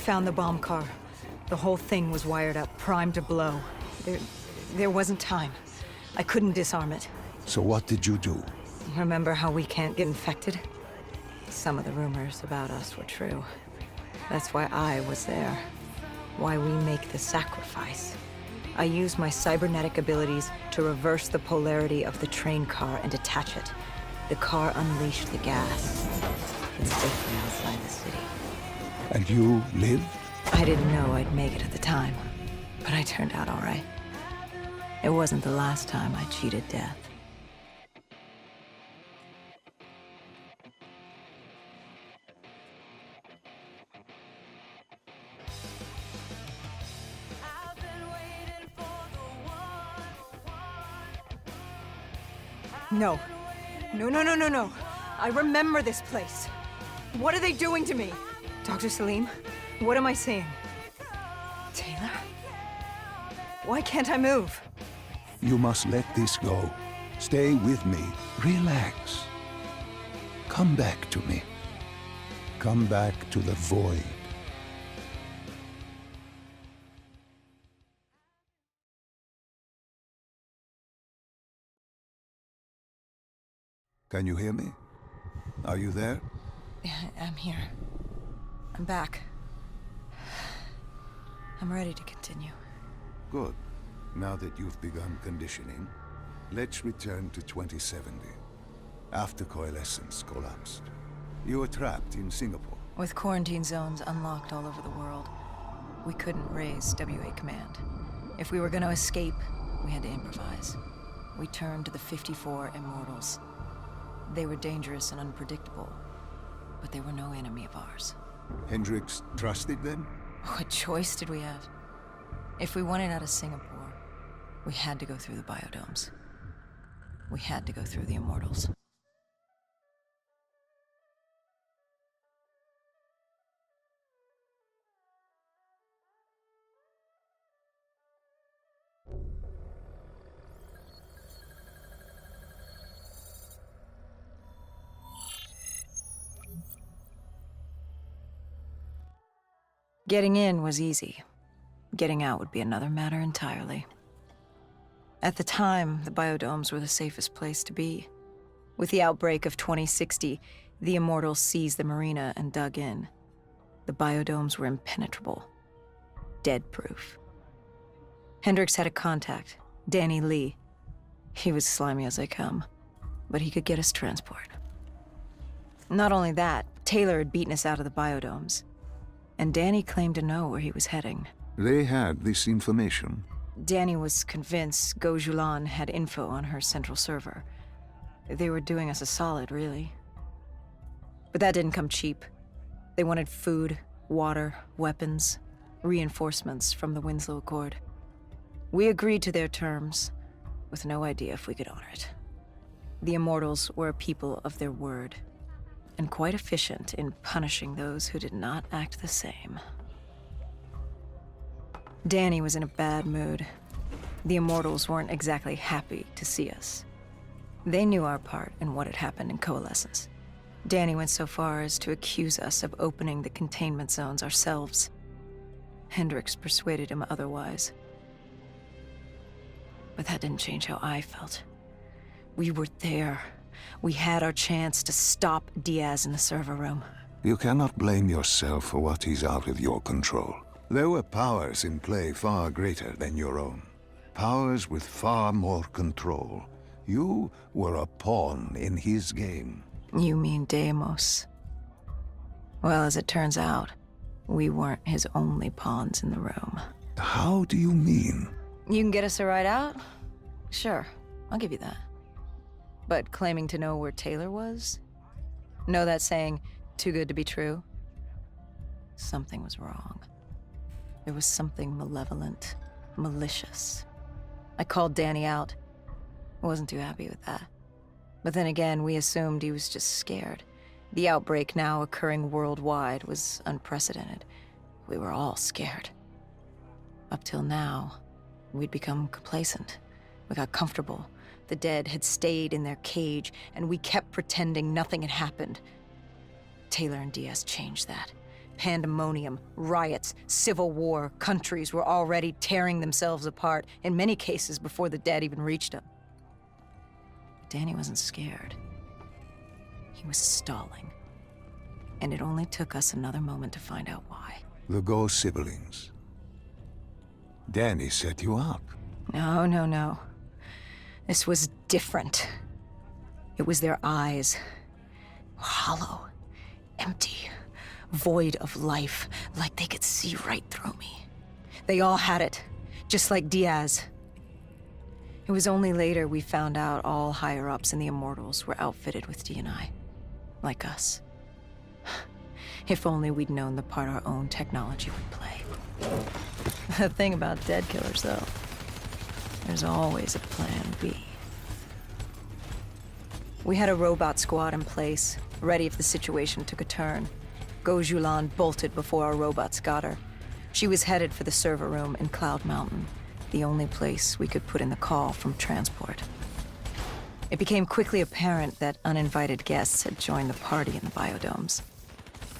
found the bomb car. The whole thing was wired up, primed to blow. There wasn't time. I couldn't disarm it. So what did you do? Remember how we can't get infected? Some of the rumors about us were true. That's why I was there. Why we make the sacrifice. I used my cybernetic abilities to reverse the polarity of the train car and detach it. The car unleashed the gas. It's safely outside the city. And you lived? I didn't know I'd make it at the time, but I turned out all right. It wasn't the last time I cheated death. No. No. I remember this place. What are they doing to me? Dr. Salim, what am I seeing? Taylor? Why can't I move? You must let this go. Stay with me. Relax. Come back to me. Come back to the void. Can you hear me? Are you there? Yeah, I'm here. I'm back. I'm ready to continue. Good. Now that you've begun conditioning, let's return to 2070. After Coalescence collapsed. You were trapped in Singapore. With quarantine zones unlocked all over the world, we couldn't raise WA command. If we were going to escape, we had to improvise. We turned to the 54 Immortals. They were dangerous and unpredictable, but they were no enemy of ours. Hendricks trusted them? What choice did we have? If we wanted out of Singapore, we had to go through the biodomes. We had to go through the Immortals. Getting in was easy. Getting out would be another matter entirely. At the time, the biodomes were the safest place to be. With the outbreak of 2060, the Immortals seized the marina and dug in. The biodomes were impenetrable. Dead-proof. Hendricks had a contact, Danny Lee. He was slimy as they come, but he could get us transport. Not only that, Taylor had beaten us out of the biodomes. And Danny claimed to know where he was heading. They had this information. Danny was convinced Gojulan had info on her central server. They were doing us a solid, really. But that didn't come cheap. They wanted food, water, weapons, reinforcements from the Winslow Accord. We agreed to their terms, with no idea if we could honor it. The Immortals were a people of their word, and quite efficient in punishing those who did not act the same. Danny was in a bad mood. The Immortals weren't exactly happy to see us. They knew our part in what had happened in Coalescence. Danny went so far as to accuse us of opening the containment zones ourselves. Hendricks persuaded him otherwise. But that didn't change how I felt. We were there. We had our chance to stop Diaz in the server room. You cannot blame yourself for what is out of your control. There were powers in play far greater than your own. Powers with far more control. You were a pawn in his game. You mean Deimos? Well, as it turns out, we weren't his only pawns in the room. How do you mean? You can get us a ride out? Sure, I'll give you that. But claiming to know where Taylor was? Know that saying, too good to be true? Something was wrong. There was something malevolent, malicious. I called Danny out. I wasn't too happy with that. But then again, we assumed he was just scared. The outbreak now occurring worldwide was unprecedented. We were all scared. Up till now, we'd become complacent. We got comfortable. The dead had stayed in their cage, and we kept pretending nothing had happened. Taylor and Diaz changed that. Pandemonium, riots, civil war, countries were already tearing themselves apart, in many cases before the dead even reached him. Danny wasn't scared. He was stalling. And it only took us another moment to find out why. The Ghost siblings. Danny set you up. No. This was different. It was their eyes. Hollow, empty, void of life, like they could see right through me. They all had it, just like Diaz. It was only later we found out all higher-ups in the Immortals were outfitted with D&I, like us. If only we'd known the part our own technology would play. The thing about dead killers, though, there's always a plan B. We had a robot squad in place, ready if the situation took a turn. Gojulan bolted before our robots got her. She was headed for the server room in Cloud Mountain, the only place we could put in the call from transport. It became quickly apparent that uninvited guests had joined the party in the biodomes.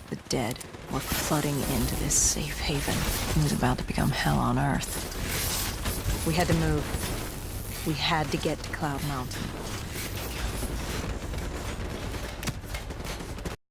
The dead were flooding into this safe haven. It was about to become hell on Earth. We had to move. We had to get to Cloud Mountain.